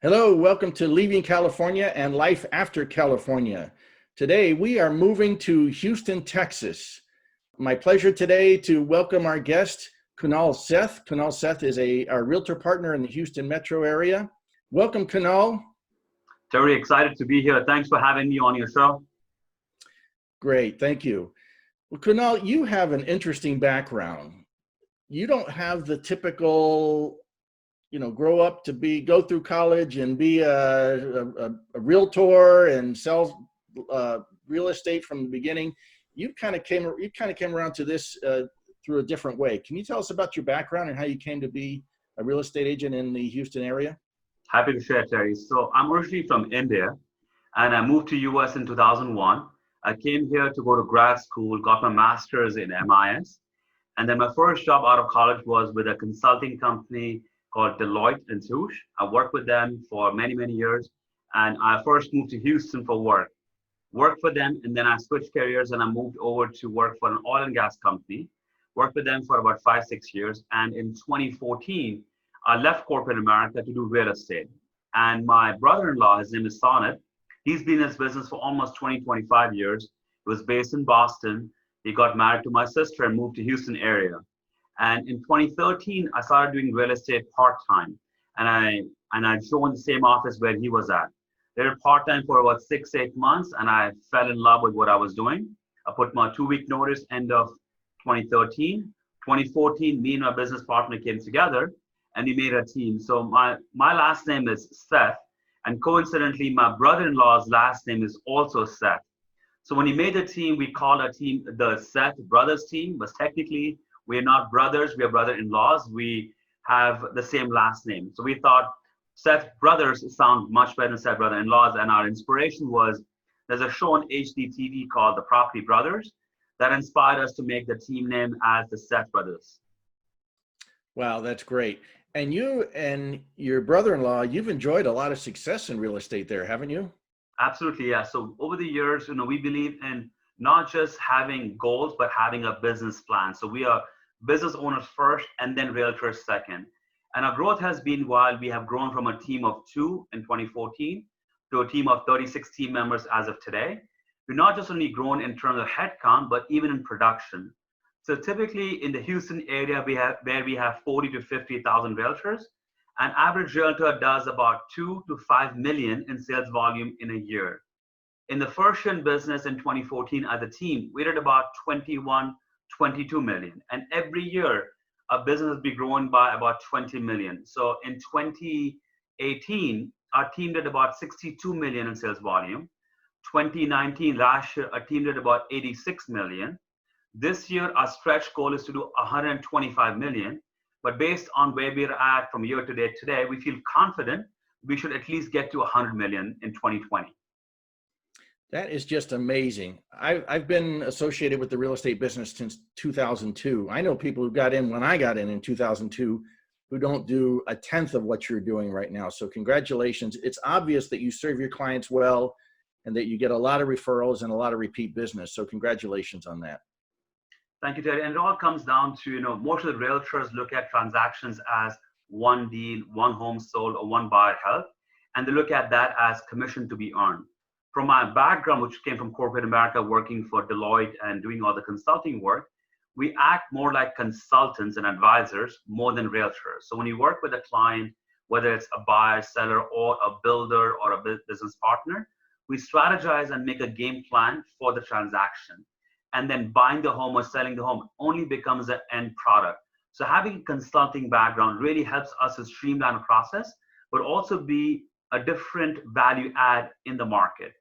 Hello, welcome to Leaving California and Life After California. Today, we are moving to Houston, Texas. My pleasure today to welcome our guest, Kunal Seth. Kunal Seth is our realtor partner in the Houston metro area. Welcome, Kunal. Very excited to be here. Thanks for having me on your show. Great, thank you. Well, Kunal, you have an interesting background. You don't have the typical grow up to go through college and be a realtor and sell real estate from the beginning. You kind of came around to this through a different way. Can you tell us about your background and how you came to be a real estate agent in the Houston area? Happy to share, Terry. So I'm originally from India, and I moved to US in 2001. I came here to go to grad school, got my master's in MIS, and then my first job out of college was with a consulting company called Deloitte and Touche. I worked with them for many, many years, and I first moved to Houston for work. Worked for them, and then I switched careers and I moved over to work for an oil and gas company. Worked with them for about 5-6 years, and in 2014, I left corporate America to do real estate. And my brother-in-law, his name is Sonnet, he's been in this business for almost 20-25 years. He was based in Boston. He got married to my sister and moved to Houston area. And in 2013, I started doing real estate part-time. And I joined the same office where he was at. They were part-time for about 6-8 months, and I fell in love with what I was doing. I put my 2-week notice end of 2013. 2014, me and my business partner came together and we made a team. So my last name is Seth, and coincidentally, my brother-in-law's last name is also Seth. So when he made the team, we called our team the Seth Brothers team, but technically we're not brothers, we are brother-in-laws. We have the same last name. So we thought Seth Brothers sound much better than Seth Brother-in-laws, and our inspiration was there's a show on HDTV called The Property Brothers that inspired us to make the team name as the Seth Brothers. Wow, that's great. And you and your brother-in-law, you've enjoyed a lot of success in real estate there, haven't you? Absolutely, yeah. So over the years, we believe in not just having goals, but having a business plan. So we are business owners first and then realtors second. And our growth has been wild. We have grown from a team of 2 in 2014 to a team of 36 team members as of today. We've not just only grown in terms of headcount, but even in production. So typically in the Houston area, where we have 40 to 50,000 realtors, an average realtor does about 2 to 5 million in sales volume in a year. In the first year in business in 2014 as a team, we did about 21, 22 million. And every year, our business has been growing by about 20 million. So in 2018, our team did about 62 million in sales volume. 2019, last year, our team did about 86 million. This year, our stretch goal is to do 125 million. But based on where we're at from year to date today, we feel confident we should at least get to 100 million in 2020. That is just amazing. I've been associated with the real estate business since 2002. I know people who got in when I got in 2002 who don't do a tenth of what you're doing right now. So congratulations. It's obvious that you serve your clients well and that you get a lot of referrals and a lot of repeat business. So congratulations on that. Thank you, Terry. And it all comes down to, most of the realtors look at transactions as one deal, one home sold, or one buyer held, and they look at that as commission to be earned. From my background, which came from corporate America, working for Deloitte and doing all the consulting work, we act more like consultants and advisors more than realtors. So when you work with a client, whether it's a buyer, seller, or a builder or a business partner, we strategize and make a game plan for the transaction. And then buying the home or selling the home only becomes an end product. So having a consulting background really helps us to streamline the process, but also be a different value add in the market.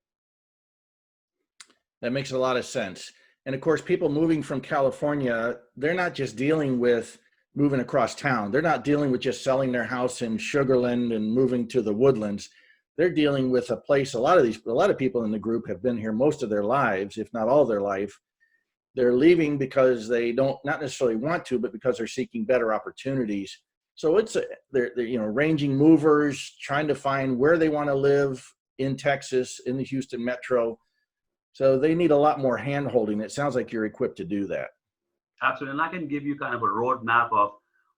That makes a lot of sense. And of course, people moving from California, they're not just dealing with moving across town. They're not dealing with just selling their house in Sugarland and moving to the Woodlands. They're dealing with a place. A lot of people in the group have been here most of their lives, if not all their life. They're leaving because they don't not necessarily want to, but because they're seeking better opportunities. So they're ranging movers, trying to find where they want to live in Texas, in the Houston metro. So they need a lot more hand holding. It sounds like you're equipped to do that. Absolutely. And I can give you kind of a roadmap of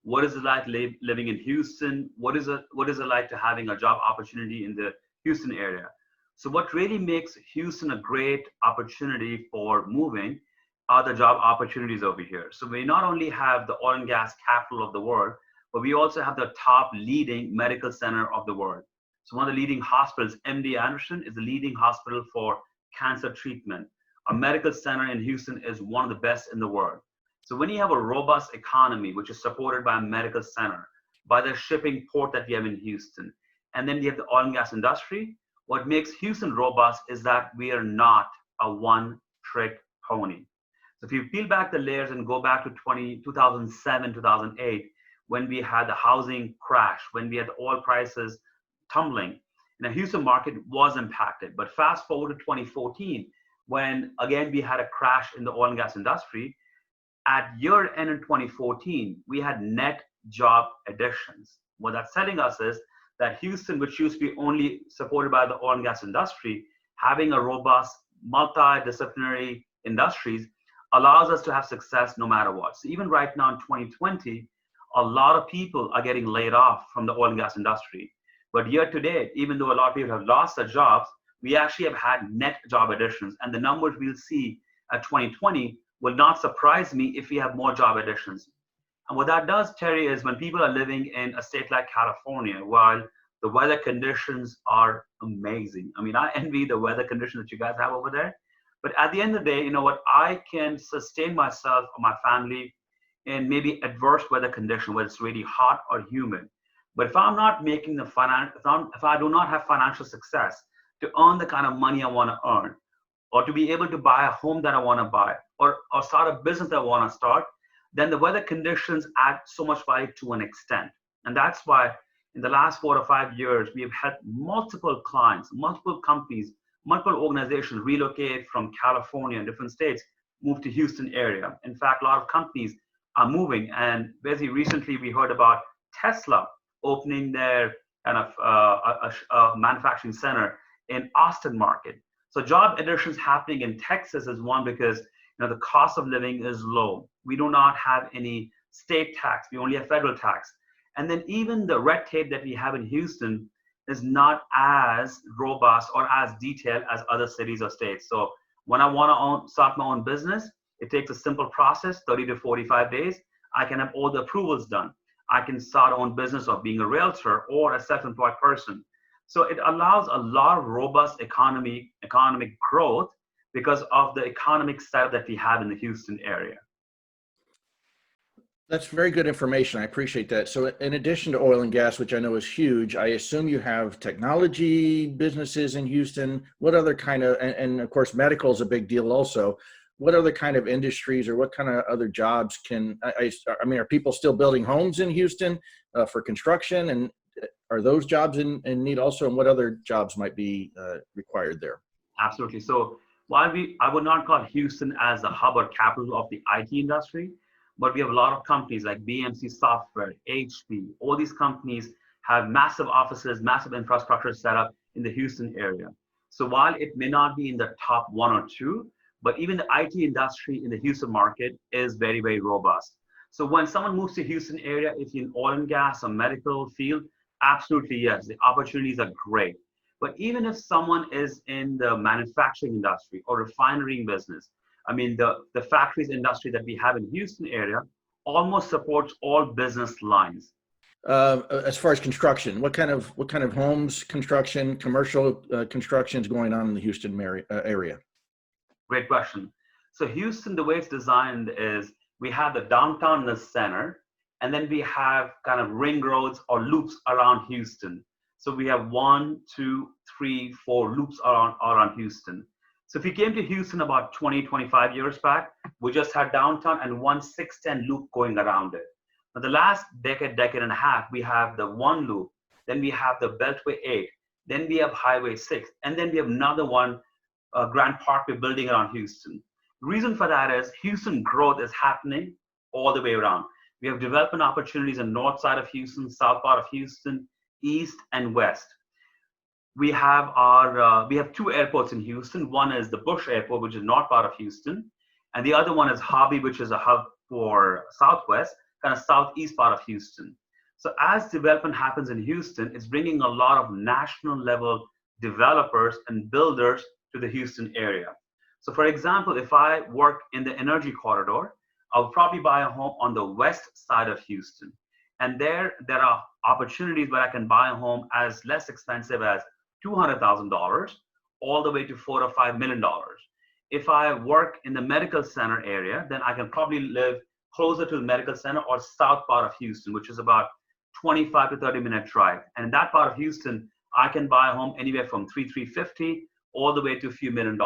What is it like living in Houston? What is it like to having a job opportunity in the Houston area? So what really makes Houston a great opportunity for moving are the job opportunities over here. So we not only have the oil and gas capital of the world, but we also have the top leading medical center of the world. So one of the leading hospitals, MD Anderson, is the leading hospital for cancer treatment. Our medical center in Houston is one of the best in the world. So when you have a robust economy, which is supported by a medical center, by the shipping port that we have in Houston, and then we have the oil and gas industry, what makes Houston robust is that we are not a one-trick pony. So if you peel back the layers and go back to 2007, 2008, when we had the housing crash, when we had the oil prices tumbling, the Houston market was impacted. But fast forward to 2014, when again we had a crash in the oil and gas industry, at year end in 2014, we had net job additions. What that's telling us is that Houston, which used to be only supported by the oil and gas industry, having a robust multidisciplinary industries allows us to have success no matter what. So even right now in 2020, a lot of people are getting laid off from the oil and gas industry. But year to date, even though a lot of people have lost their jobs, we actually have had net job additions. And the numbers we'll see at 2020 will not surprise me if we have more job additions. And what that does, Terry, is when people are living in a state like California, while the weather conditions are amazing. I mean, I envy the weather conditions that you guys have over there. But at the end of the day, you know what, I can sustain myself or my family in maybe adverse weather condition, whether it's really hot or humid. But if I'm not making the if I do not have financial success to earn the kind of money I want to earn, or to be able to buy a home that I want to buy, or start a business that I want to start, then the weather conditions add so much value to an extent. And that's why in the last 4 to 5 years, we've had multiple clients, multiple companies, multiple organizations relocate from California and different states, move to Houston area. In fact, a lot of companies are moving. And very recently, we heard about Tesla opening their kind of a manufacturing center in Austin market. So job additions happening in Texas is one because the cost of living is low. We do not have any state tax. We only have federal tax. And then even the red tape that we have in Houston is not as robust or as detailed as other cities or states. So when I want to start my own business, it takes a simple process, 30 to 45 days. I can have all the approvals done. I can start own business of being a realtor or a self-employed person. So it allows a lot of robust economic growth because of the economic setup that we have in the Houston area. That's very good information. I appreciate that. So in addition to oil and gas, which I know is huge, I assume you have technology businesses in Houston. What other kind of, and of course, medical is a big deal also. What other kind of industries or what kind of other jobs I mean, are people still building homes in Houston for construction? And are those jobs in need also? And what other jobs might be required there? Absolutely. So while I would not call Houston as the hub or capital of the IT industry, but we have a lot of companies like BMC Software, HP, all these companies have massive offices, massive infrastructure set up in the Houston area. So while it may not be in the top 1 or 2, but even the IT industry in the Houston market is very, very robust. So when someone moves to Houston area, if you're in oil and gas or medical field, absolutely yes, the opportunities are great. But even if someone is in the manufacturing industry or refinery business, I mean, the factories industry that we have in Houston area almost supports all business lines. As far as construction, what kind of homes construction, commercial construction is going on in the Houston area? Great question. So Houston, the way it's designed is we have the downtown in the center, and then we have kind of ring roads or loops around Houston. So we have 1, 2, 3, 4 loops around Houston. So if you came to Houston about 20, 25 years back, we just had downtown and 1 610 loop going around it. Now the last decade and a half, we have the 1 loop, then we have the Beltway 8, then we have Highway 6, and then we have another one, Grand Parkway building around Houston. The reason for that is Houston growth is happening all the way around. We have development opportunities in north side of Houston, south part of Houston, east and west. We have we have 2 airports in Houston. One is the Bush Airport, which is north part of Houston, and the other one is Hobby, which is a hub for Southwest, kind of southeast part of Houston. So as development happens in Houston, it's bringing a lot of national level developers and builders to the Houston area. So for example, if I work in the energy corridor, I'll probably buy a home on the west side of Houston. And there are opportunities where I can buy a home as less expensive as $200,000 all the way to $4 or $5 million. If I work in the medical center area, then I can probably live closer to the medical center or south part of Houston, which is about 25 to 30-minute drive. And in that part of Houston, I can buy a home anywhere from $350 all the way to a few $1 million.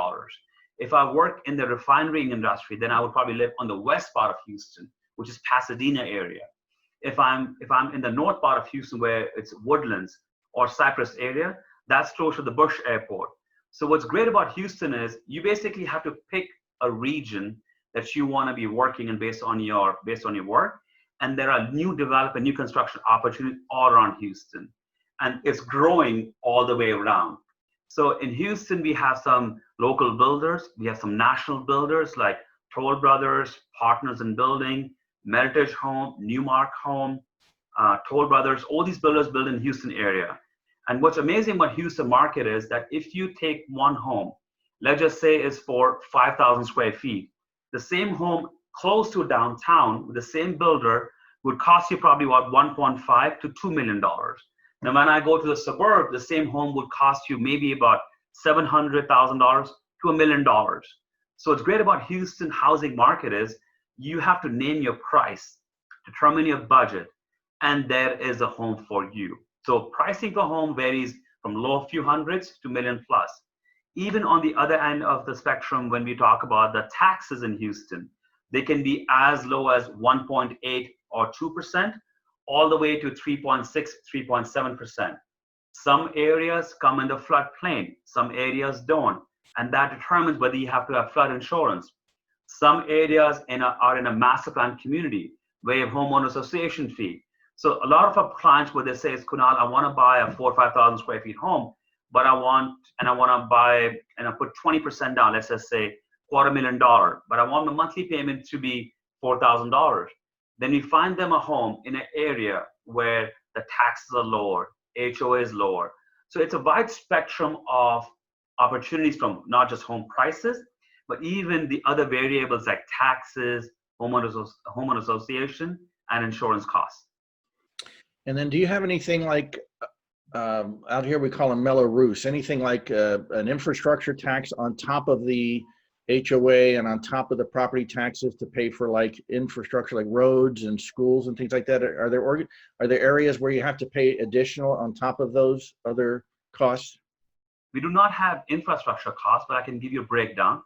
If I work in the refinery industry, then I would probably live on the west part of Houston, which is Pasadena area. If I'm in the north part of Houston, where it's Woodlands or Cypress area, that's close to the Bush Airport. So what's great about Houston is you basically have to pick a region that you want to be working in based on your work. And there are new development, new construction opportunities all around Houston. And it's growing all the way around. So in Houston, we have some local builders. We have some national builders like Toll Brothers, Partners in Building, Meritage Home, Newmark Home, Toll Brothers. All these builders build in the Houston area. And what's amazing about Houston market is that if you take one home, let's just say it's for 5,000 square feet, the same home close to downtown with the same builder would cost you probably about $1.5 to $2 million. Now, when I go to the suburb, the same home would cost you maybe about $700,000 to $1 million. So what's great about Houston housing market is you have to name your price, determine your budget, and there is a home for you. So pricing for home varies from low few hundreds to million plus. Even on the other end of the spectrum, when we talk about the taxes in Houston, they can be as low as 1.8 or 2%, all the way to 3.6, 3.7%. Some areas come in the floodplain, some areas don't, and that determines whether you have to have flood insurance. Some areas are in a master plan community where you have homeowner association fee. So a lot of our clients, what they say is, Kunal, I want to buy a 4,000 or 5,000 square feet home, but I want to buy and I put 20% down. Let's just say $250,000, but I want the monthly payment to be $4,000. Then we find them a home in an area where the taxes are lower, HOA is lower. So it's a wide spectrum of opportunities from not just home prices, but even the other variables like taxes, homeowner association, and insurance costs. And then do you have anything like, out here we call them mellow roofs, anything like an infrastructure tax on top of the HOA and on top of the property taxes to pay for like infrastructure like roads and schools and things like that? Are there areas where you have to pay additional on top of those other costs? We do not have infrastructure costs, but I can give you a breakdown.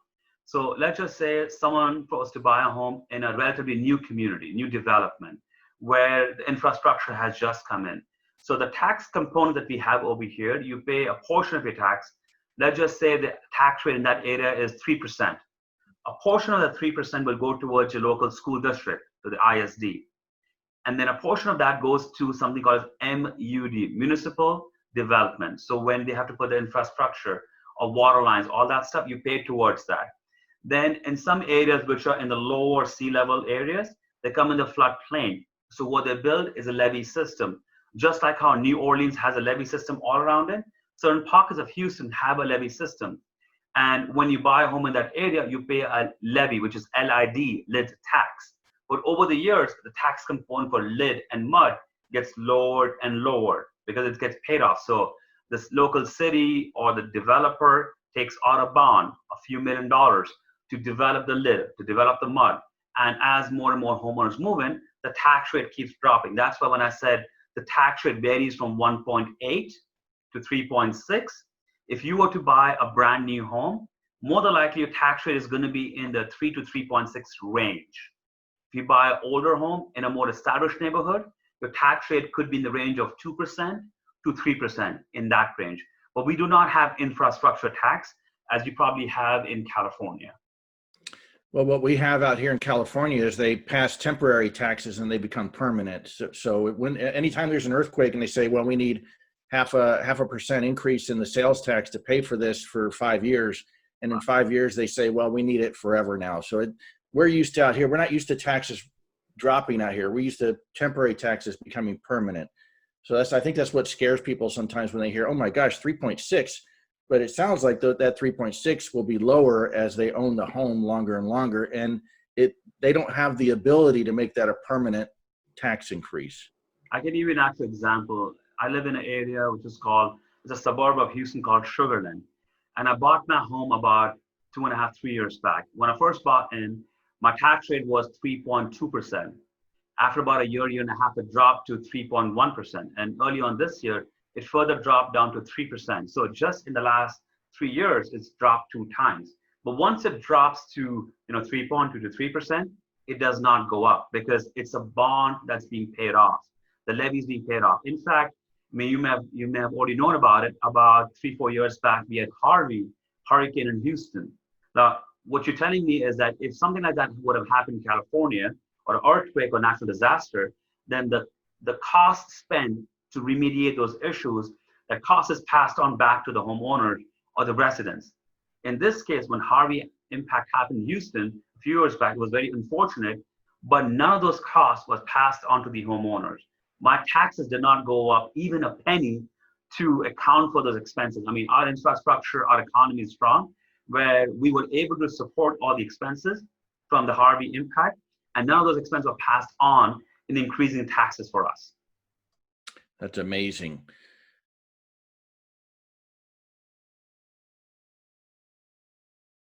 So let's just say someone was to buy a home in a relatively new community, new development, where the infrastructure has just come in. So the tax component that we have over here, you pay a portion of your tax. Let's just say the tax rate in that area is 3%. A portion of that 3% will go towards your local school district, to the ISD. And then a portion of that goes to something called MUD, municipal development. So when they have to put the infrastructure or water lines, all that stuff, you pay towards that. Then in some areas which are in the lower sea level areas, they come in the floodplain. So what they build is a levee system. Just like how New Orleans has a levee system all around it, certain pockets of Houston have a levee system. And when you buy a home in that area, you pay a levy, which is LID, lid tax. But over the years, the tax component for lid and mud gets lowered and lowered because it gets paid off. So this local city or the developer takes out a bond, a few $1 million, to develop the lid, to develop the mud. And as more and more homeowners move in, the tax rate keeps dropping. That's why when I said the tax rate varies from 1.8 to 3.6. If you were to buy a brand new home, more than likely your tax rate is going to be in the 3 to 3.6 range. If you buy an older home in a more established neighborhood, your tax rate could be in the range of 2% to 3%, in that range. But we do not have infrastructure tax as you probably have in California. Well, what we have out here in California is they pass temporary taxes and they become permanent. So when anytime there's an earthquake and they say, well, we need half a percent increase in the sales tax to pay for this for 5 years, and in 5 years they say, well, we need it forever now. So we're used to out here, we're not used to taxes dropping out here. We used to temporary taxes becoming permanent. So I think that's what scares people sometimes when they hear, oh my gosh, 3.6. But it sounds like that 3.6 will be lower as they own the home longer and longer. And they don't have the ability to make that a permanent tax increase. I can give you an actual example. I live in an area which is called, it's a suburb of Houston called Sugarland. And I bought my home about 2.5, 3 years back. When I first bought in, my tax rate was 3.2%. After about a year and a half, it dropped to 3.1%. And early on this year, it further dropped down to 3%. So just in the last 3 years, it's dropped 2 times. But once it drops to 3.2 to 3%, it does not go up because it's a bond that's being paid off. The levy is being paid off. In fact, I mean, you may have already known about it. About 3-4 years back, we had hurricane in Houston. Now, what you're telling me is that if something like that would have happened in California, or an earthquake or natural disaster, then the cost spent to remediate those issues, that cost is passed on back to the homeowner or the residents. In this case, when Harvey impact happened in Houston a few years back, it was very unfortunate, but none of those costs was passed on to the homeowners. My taxes did not go up even a penny to account for those expenses. I mean, our infrastructure, our economy is strong, where we were able to support all the expenses from the Harvey impact, and none of those expenses were passed on in increasing taxes for us. That's amazing.